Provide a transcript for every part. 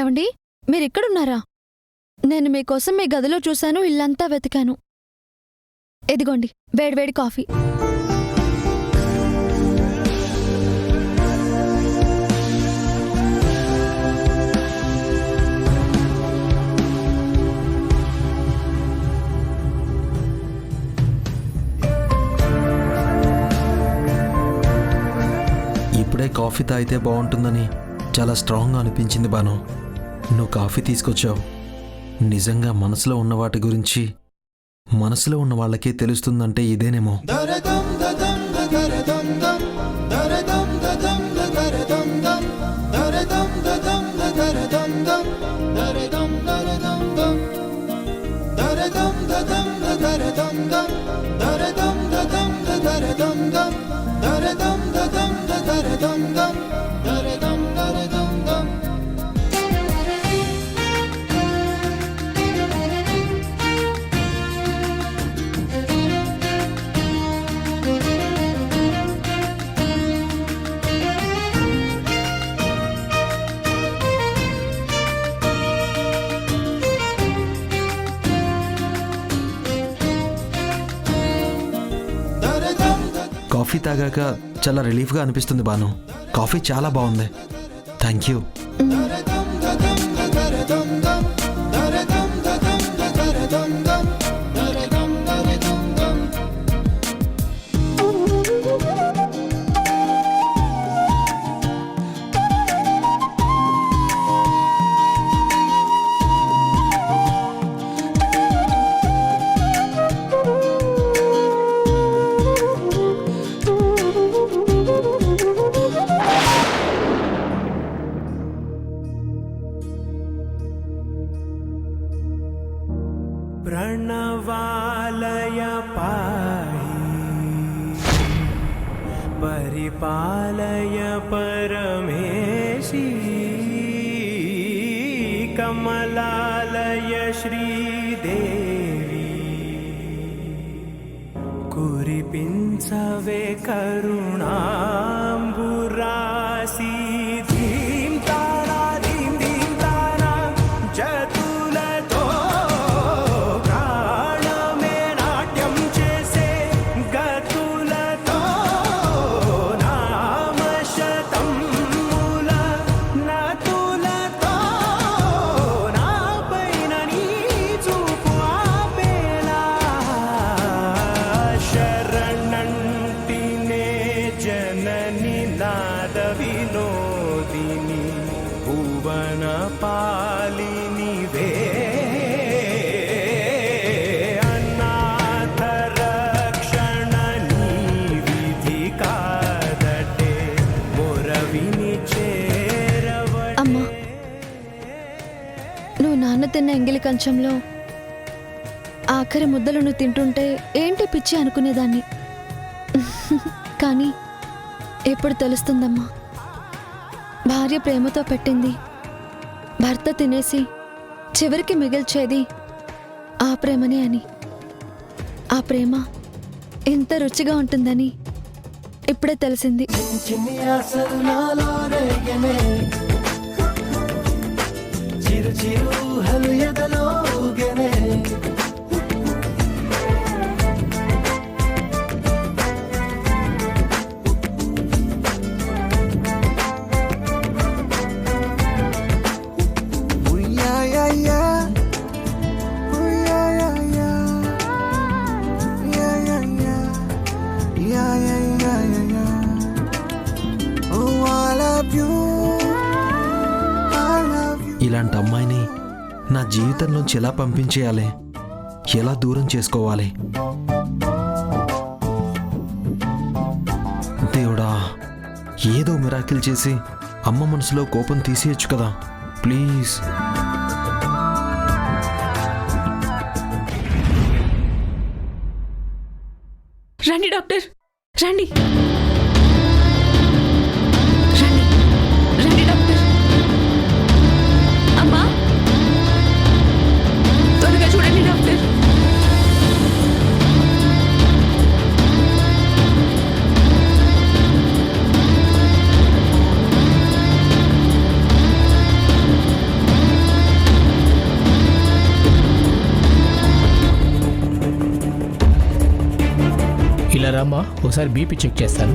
ఏవండి, మీరిక్కడున్నారా? నేను మీకోసం మీ గదిలో చూశాను, ఇల్లంతా వెతికాను. ఇదిగోండి వేడివేడి కాఫీ. ఇప్పుడే కాఫీ తాగితే బాగుంటుందని చాలా స్ట్రాంగ్గా అనిపించింది బాను. నువ్వు కాఫీ తీసుకొచ్చావు. నిజంగా మనసులో ఉన్న వాటి గురించి మనసులో ఉన్న వాళ్ళకే తెలుస్తుందంటే ఇదేనేమో. కాఫీ తాగాక చాలా రిలీఫ్గా అనిపిస్తుంది బాను. కాఫీ చాలా బాగుంది. Thank you. प्रणवालय पाहि परिपालय परमेशी कमलालय श्रीदेवी कुरिपिंचवे करुणांबुरासी తిన్న ఎంగిలి కంచంలో ఆఖరి ముద్దలను తింటుంటే ఏంటి పిచ్చి అనుకునేదాన్ని. కానీ ఎప్పుడు తెలుస్తుందమ్మా, భార్య ప్రేమతో పెట్టింది భర్త తినేసి చివరికి మిగిల్చేది ఆ ప్రేమనే అని. ఆ ప్రేమ ఎంత రుచిగా ఉంటుందని ఇప్పుడే తెలిసింది. చిరు చిరు హలు ఎదలోగనే ఇలాంటి అమ్మాయిని నా జీవితంలోంచి ఎలా పంపించేయాలి, ఎలా దూరం చేసుకోవాలి? దేవుడా, ఏదో మిరాకిల్ చేసి అమ్మ మనసులో కోపం తీసేయచ్చు కదా ప్లీజ్. రండి డాక్టర్, రండి. ఇలా రామ్మా, ఒకసారి బీపీ చెక్ చేస్తాను.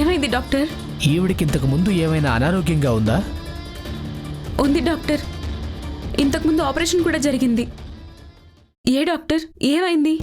ఏమైంది డాక్టర్? ఈవిడికి ఇంతకు ముందు ఏమైనా అనారోగ్యంగా ఉందా? ఉంది డాక్టర్. ఇంతకుముందు ఆపరేషన్ కూడా జరిగింది. ఏ డాక్టర్, ఏమైంది?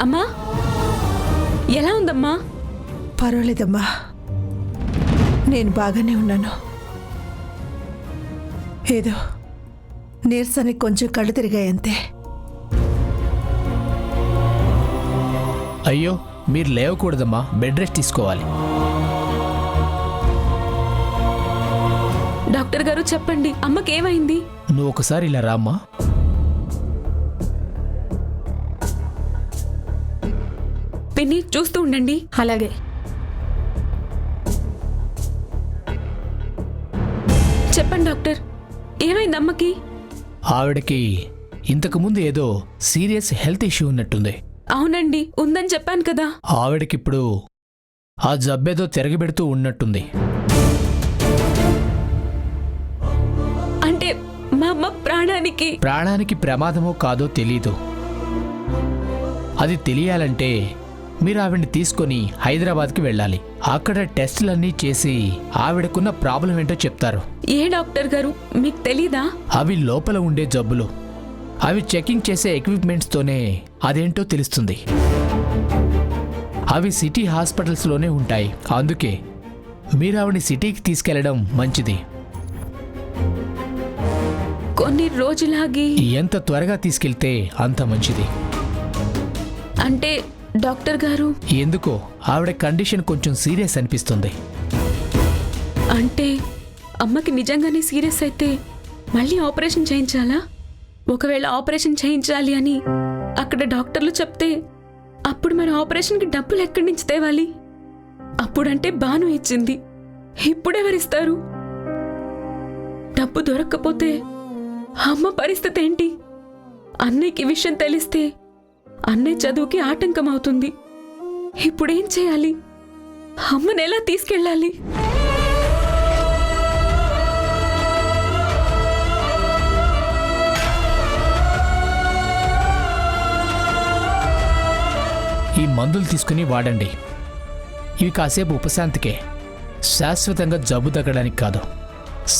అమ్మా, ఎలా ఉందమ్మా? పర్వాలేదమ్మా, నేను బాగానే ఉన్నాను. ఏదో నీరసానికి కొంచెం కళ్ళు తిరిగాయంతే. అయ్యో, మీరు లేవకూడదమ్మా, బెడ్ రెస్ట్ తీసుకోవాలి. డాక్టర్ గారు చెప్పండి, అమ్మకేమైంది? నువ్వు ఒకసారి ఇలా రామ్మా. పిన్ని, చూస్తూ ఉండండి. అలాగే. చెప్పండి డాక్టర్, ఏమైంది అమ్మకి? ఆవిడకి ఇంతకుముందు ఏదో సీరియస్ హెల్త్ ఇష్యూ ఉన్నట్టుంది. అవునండి, ఉందని చెప్పాను కదా. ఆవిడకిప్పుడు ఆ జబ్బేదో తిరగబెడుతూ ఉన్నట్టుంది. అంటే మా అమ్మ ప్రాణానికి ప్రమాదమో కాదో తెలీదు. అది తెలియాలంటే మీరు ఆవిడ్ని తీసుకొని హైదరాబాద్కి వెళ్ళాలి. అక్కడ టెస్టులన్నీ చేసి ఆవిడకున్న ప్రాబ్లం ఏంటో చెప్తారు. ఏ డాక్టర్ గారు, మీకు తెలీదా? అవి లోపల ఉండే జబ్బులు. అవి చెకింగ్ చేసే ఎక్విప్మెంట్స్తోనే అదేంటో తెలుస్తుంది. అవి సిటీ హాస్పిటల్స్లోనే ఉంటాయి. అందుకే మీరు ఆవిడని సిటీకి తీసుకెళ్లడం మంచిది. కొన్ని రోజులాగి ఎంత త్వరగా తీసుకెళ్తే అంత మంచిది. అంటే డాక్టర్ గారు, ఎందుకో ఆవిడ కండిషన్ కొంచెం సీరియస్ అనిపిస్తుంది. అంటే అమ్మకి నిజంగానే సీరియస్ అయితే మళ్ళీ ఆపరేషన్ చేయించాలా? ఒకవేళ ఆపరేషన్ చేయించాలి అని అక్కడ డాక్టర్లు చెప్తే అప్పుడు మన ఆపరేషన్కి డబ్బులు ఎక్కడి నుంచి తేవాలి? అప్పుడంటే బాను ఇచ్చింది, ఇప్పుడెవరిస్తారు? డబ్బు దొరక్కపోతే అమ్మ పరిస్థితి ఏంటి? అన్నయ్యకి విషయం తెలిస్తే అన్నయ్య చదువుకి ఆటంకం అవుతుంది. ఇప్పుడేం చేయాలి? అమ్మని ఎలా తీసుకెళ్ళాలి? ఈ మందులు తీసుకుని వాడండి. ఇవి కాసేపు ఉపశాంతికే, శాశ్వతంగా జబ్బు తగ్గడానికి కాదు.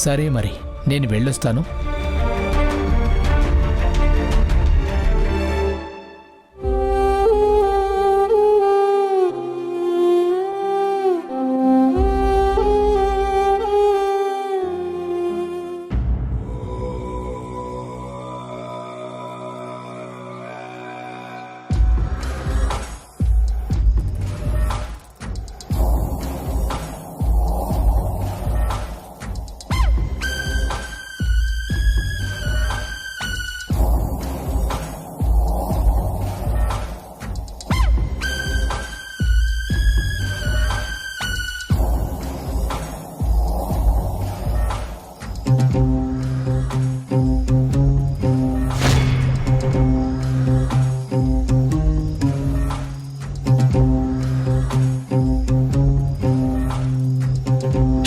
సరే మరి, నేను వెళ్ళొస్తాను.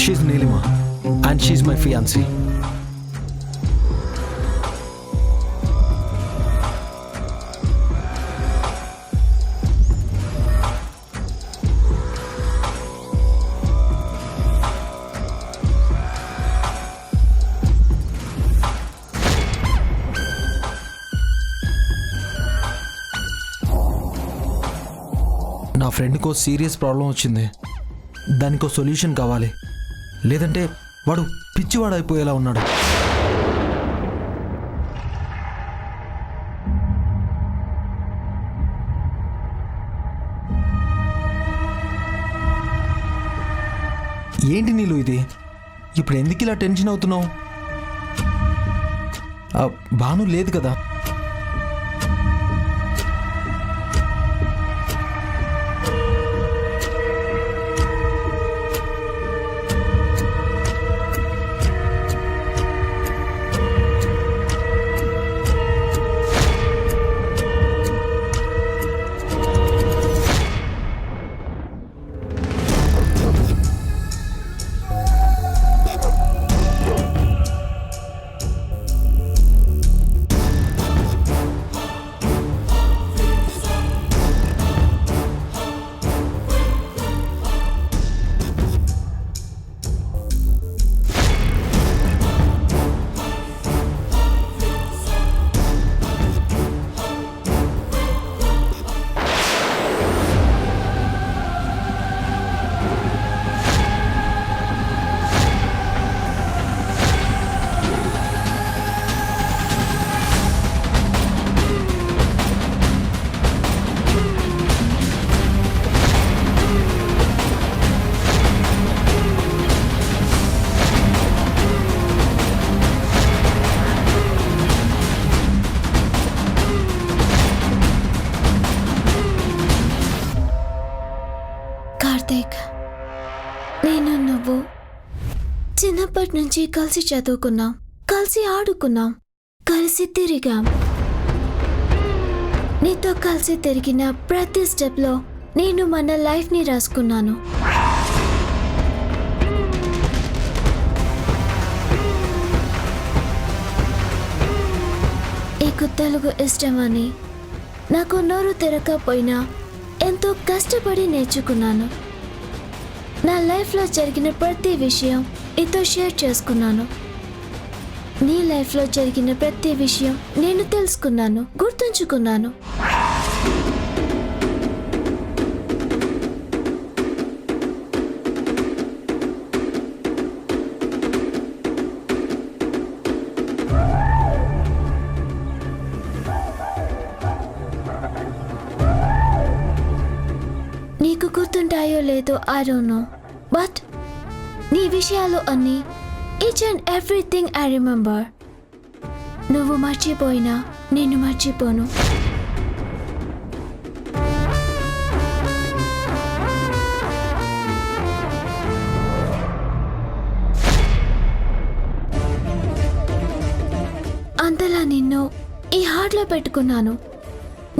She's Nilima, and she's my fiancée. నా ఫ్రెండ్కో సీరియస్ ప్రాబ్లం వచ్చింది. దానికో సొల్యూషన్ కావాలి, లేదంటే వాడు పిచ్చివాడైపోయేలా ఉన్నాడు. ఏంటి నీళ్ళు ఇది? ఇప్పుడు ఎందుకు ఇలా టెన్షన్ అవుతున్నావు? భాను లేదు కదా? నుంచి కలిసి చదువుకున్నాం, కలిసి ఆడుకున్నాం, కలిసి తిరిగాం. నీతో కలిసి తిరిగిన ప్రతి స్టెప్లో నేను మన లైఫ్ని రాసుకున్నాను. నీకు తెలుగు ఇష్టమని నాకు నోరు తెరకపోయినా ఎంతో కష్టపడి నేర్చుకున్నాను. నా లైఫ్లో జరిగిన ప్రతి విషయం నీతో షేర్ చేసుకున్నాను. నీ లైఫ్లో జరిగిన ప్రతి విషయం నేను తెలుసుకున్నాను, గుర్తుంచుకున్నాను. నీకు గుర్తుంటాయో లేదో ఐ డోంట్ నో, బట్ నీ విషయాలు అన్నీ each and everything I remember. నువ్వు మర్చిపోయినా నేను మర్చిపోను. అంతలా నిన్ను ఈ హార్ట్లో పెట్టుకున్నాను.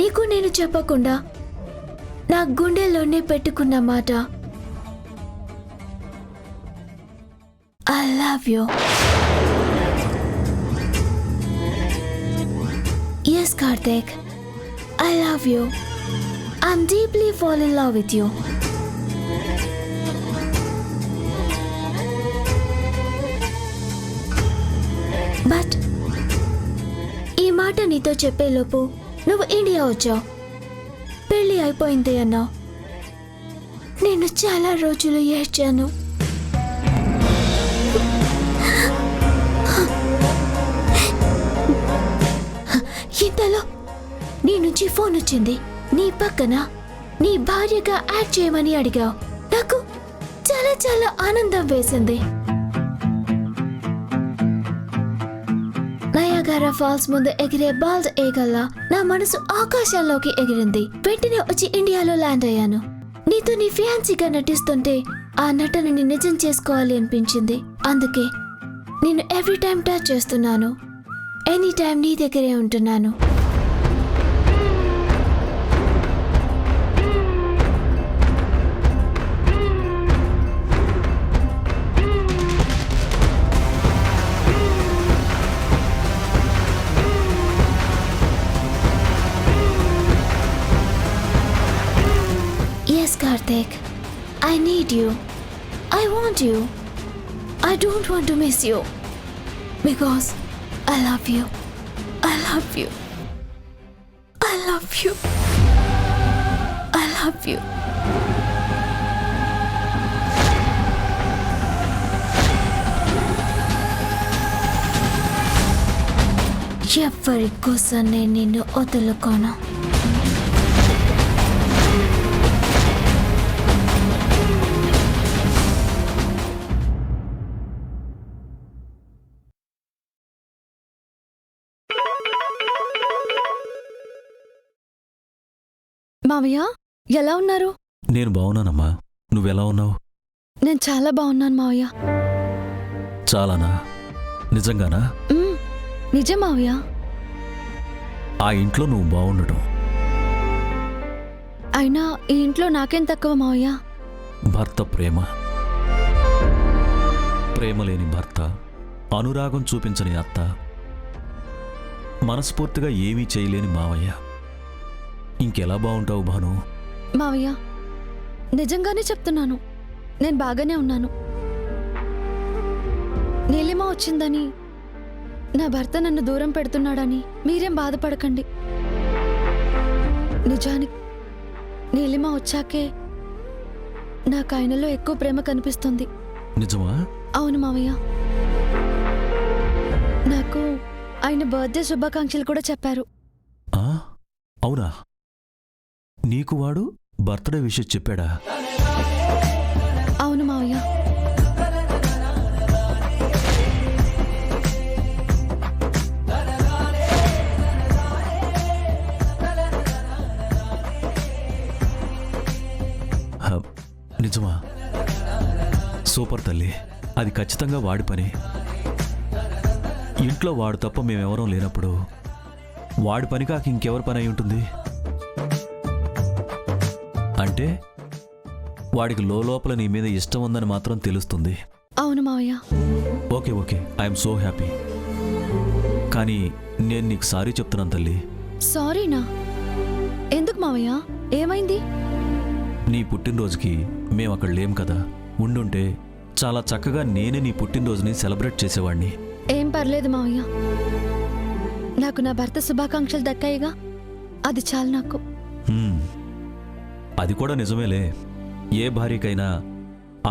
నీకు నేను చెప్పకుండా నా గుండెల్లోనే పెట్టుకున్న మాట, I love you. Yes, Karthik, I love you. I'm deeply fall in love with you. But ఈ మాట నీతో చెప్పేలోపు నువ్వు ఇండియా వచ్చావు, పెళ్ళి అయిపోయింది అన్నావు. నేను చాలా రోజులు ఏడ్చాను. ఇంతలో నీ నుంచి ఫోన్ వచ్చింది. నీ పక్కన నీ భార్యగా యాక్ట్ చేయమని అడిగావు. నాకు చాలా చాలా ఆనందం వేసింది. నయాగారా ఫాల్స్ ముందు ఎగిరే బాల్డ్ ఏగల్లా నా మనసు ఆకాశంలోకి ఎగిరింది. వెంటనే వచ్చి ఇండియాలో ల్యాండ్ అయ్యాను. నీతో నీ ఫ్యాన్సీగా నటిస్తుంటే ఆ నటనని నిజం చేసుకోవాలి అనిపించింది. అందుకే నేను ఎవ్రీ టైం టచ్ చేస్తున్నాను, ఎనీ టైం నీ దగ్గరే ఉంటున్నాను. Yes, Karthik, I need you. I want you. I don't want to miss you because I love you. I love you. I love you. I love you. ఎవరి కోసం నేను నిన్ను వదులుకోను. మావయ్య ఎలా ఉన్నారు? నేను బావున్నానమ్మా, నువ్వెలా ఉన్నావు? నేను చాలా బాగున్నాను మావయ్య. చాలానా? నిజంగానా? నిజం మావయ్య. ఆ ఇంట్లో నువ్వు బాగుండటం, అయినా ఈ ఇంట్లో నాకేం తక్కువ మావయ్య? భర్త ప్రేమ, ప్రేమ లేని భర్త, అనురాగం చూపించని అత్త, మనస్ఫూర్తిగా ఏమీ చేయలేని మావయ్య. ఇంకెలా బాగుంటావు భాను? మావయ్య నిజంగానే చెప్తున్నాను, నేను బాగానే ఉన్నాను. నీలిమ వచ్చిందని, నా భర్త నన్ను దూరం పెడుతున్నాడని మీరేం బాధపడకండి. నిజానికి నీలిమ వచ్చాకే నాకు ఆయనలో ఎక్కువ ప్రేమ కనిపిస్తుంది. నిజమా? అవును మావయ్య. నాకు ఆయన బర్త్డే శుభాకాంక్షలు కూడా చెప్పారు. అవునా? నీకు వాడు బర్త్డే విషయం చెప్పాడా? అవును మావయ్య. నిజమా? సూపర్ తల్లి, అది ఖచ్చితంగా వాడి పని. ఇంట్లో వాడు తప్ప మేమెవరం లేనప్పుడు వాడి పని కాక ఇంకెవరి పని అయి ఉంటుంది? అంటే వాడికి లోపల నీ మీద ఇష్టం ఉందని మాత్రం తెలుస్తుంది. అవును మావయ్య. Okay okay, I'm so happy. కానీ నేను నీకు సారీ చెప్తున్నాను తల్లి. సారీనా? ఎందుకు మావయ్య? ఏమైంది? నీ పుట్టినరోజుకి మేము అక్కడ లేం కదా. ఉండుంటే చాలా చక్కగా నేనే నీ పుట్టినరోజుని సెలబ్రేట్ చేసేవాడిని. ఏం పర్లేదు మావయ్య, నాకు నా భర్త శుభాకాంక్షలు దక్కాయిగా, అది చాలు నాకు. అది కూడా నిజమేలే. ఏ భార్యకైనా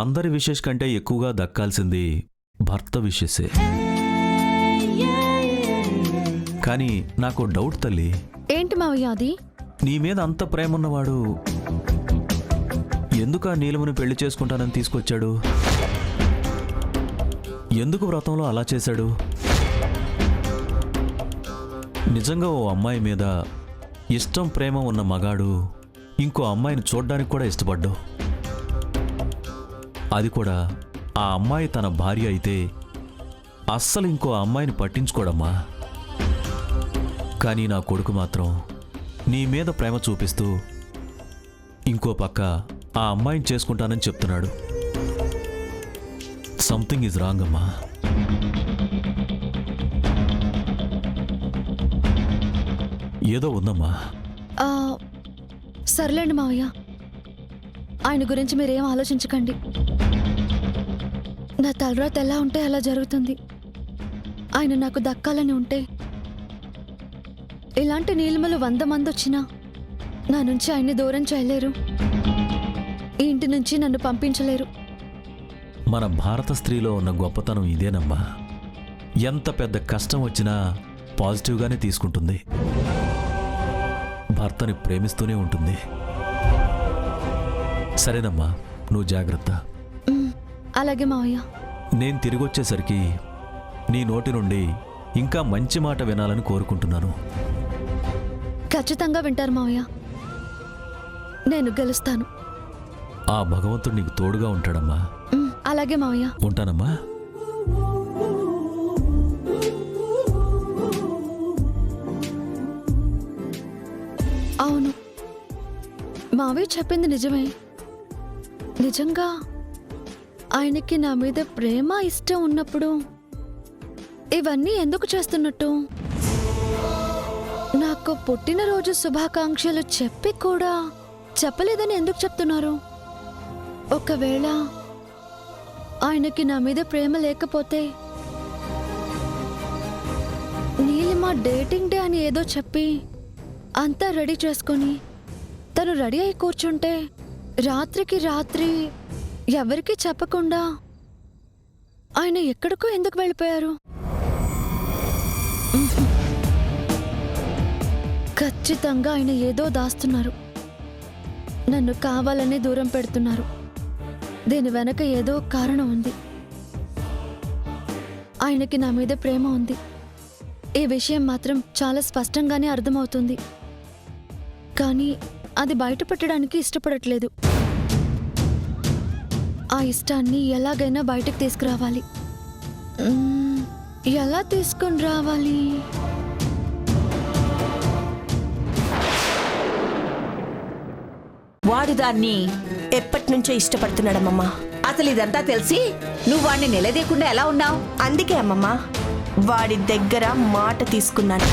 అందరి విషెస్ కంటే ఎక్కువగా దక్కాల్సింది భర్త విషెసే. కానీ నాకు డౌట్ తల్లి. ఏంటి మావయ్య అది? నీ మీద అంత ప్రేమ ఉన్నవాడు ఎందుకు ఆ నీలముని పెళ్లి చేసుకుంటానని తీసుకొచ్చాడు? ఎందుకు వ్రతంలో అలా చేశాడు? నిజంగా ఓ అమ్మాయి మీద ఇష్టం ప్రేమ ఉన్న మగాడు ఇంకో అమ్మాయిని చూడ్డానికి కూడా ఇష్టపడ్డావు. అది కూడా ఆ అమ్మాయి తన భార్య అయితే అస్సలు ఇంకో అమ్మాయిని పట్టించుకోడమ్మా. కానీ నా కొడుకు మాత్రం నీ మీద ప్రేమ చూపిస్తూ ఇంకో పక్క ఆ అమ్మాయిని చేసుకుంటానని చెప్తున్నాడు. సంథింగ్ ఈజ్ రాంగ్ అమ్మా. ఏదో ఉందమ్మా. సర్లేండి మావయ్య, ఆయన గురించి మీరేం ఆలోచించకండి. నా తలరాత ఎలా ఉంటే అలా జరుగుతుంది. ఆయన నాకు దక్కాలని ఉంటే ఇలాంటి నీలిమలు 100 మంది వచ్చినా నా నుంచి ఆయన్ని దూరం చేయలేరు. ఈ ఇంటి నుంచి నన్ను పంపించలేరు. మన భారత స్త్రీలో ఉన్న గొప్పతనం ఇదేనమ్మా. ఎంత పెద్ద కష్టం వచ్చినా పాజిటివ్గానే తీసుకుంటుంది. భర్తని ప్రేమిస్తూనే ఉంటుంది. సరేనమ్మా, నువ్వు జాగ్రత్త. అలాగే మావయ్య. నేను తిరిగొచ్చేసరికి నీ నోటి నుండి ఇంకా మంచి మాట వినాలని కోరుకుంటున్నాను. ఖచ్చితంగా వింటారు మావయ్య. నేను గెలుస్తాను. ఆ భగవంతుడు నీకు తోడుగా ఉంటాడమ్మా. అలాగే మావయ్య. ఉంటానమ్మా. అవును, మావయ్య చెప్పింది నిజమే. నిజంగా ఆయనకి నా మీద ప్రేమ ఇష్టం ఉన్నప్పుడు ఇవన్నీ ఎందుకు చేస్తున్నట్టు? నాకు పుట్టినరోజు శుభాకాంక్షలు చెప్పి కూడా చెప్పలేదని ఎందుకు చెప్తున్నారు? ఒకవేళ ఆయనకి నా మీద ప్రేమ లేకపోతే నీలిమ డేటింగ్ డే అని ఏదో చెప్పి అంతా రెడీ చేసుకొని తను రెడీ అయి కూర్చుంటే రాత్రికి రాత్రి ఎవరికీ చెప్పకుండా ఆయన ఎక్కడికో ఎందుకు వెళ్ళిపోయారు? ఖచ్చితంగా ఆయన ఏదో దాస్తున్నారు. నన్ను కావాలనే దూరం పెడుతున్నారు. దీని వెనక ఏదో కారణం ఉంది. ఆయనకి నా మీద ప్రేమ ఉంది. ఈ విషయం మాత్రం చాలా స్పష్టంగానే అర్థమవుతుంది. కానీ అది బయటపెట్టడానికి ఇష్టపడట్లేదు. ఆ ఇష్టాన్ని ఎలాగైనా బయటకు తీసుకురావాలి. ఎలా తీసుకుని రావాలి? వాడు దాన్ని ఎప్పటి నుంచో ఇష్టపడుతున్నాడమ్మమ్మా. అసలు ఇదంతా తెలిసి నువ్వు వాడిని నిలదీయకుండా ఎలా ఉన్నావు? అందుకే అమ్మమ్మా వాడి దగ్గర మాట తీసుకున్నాను.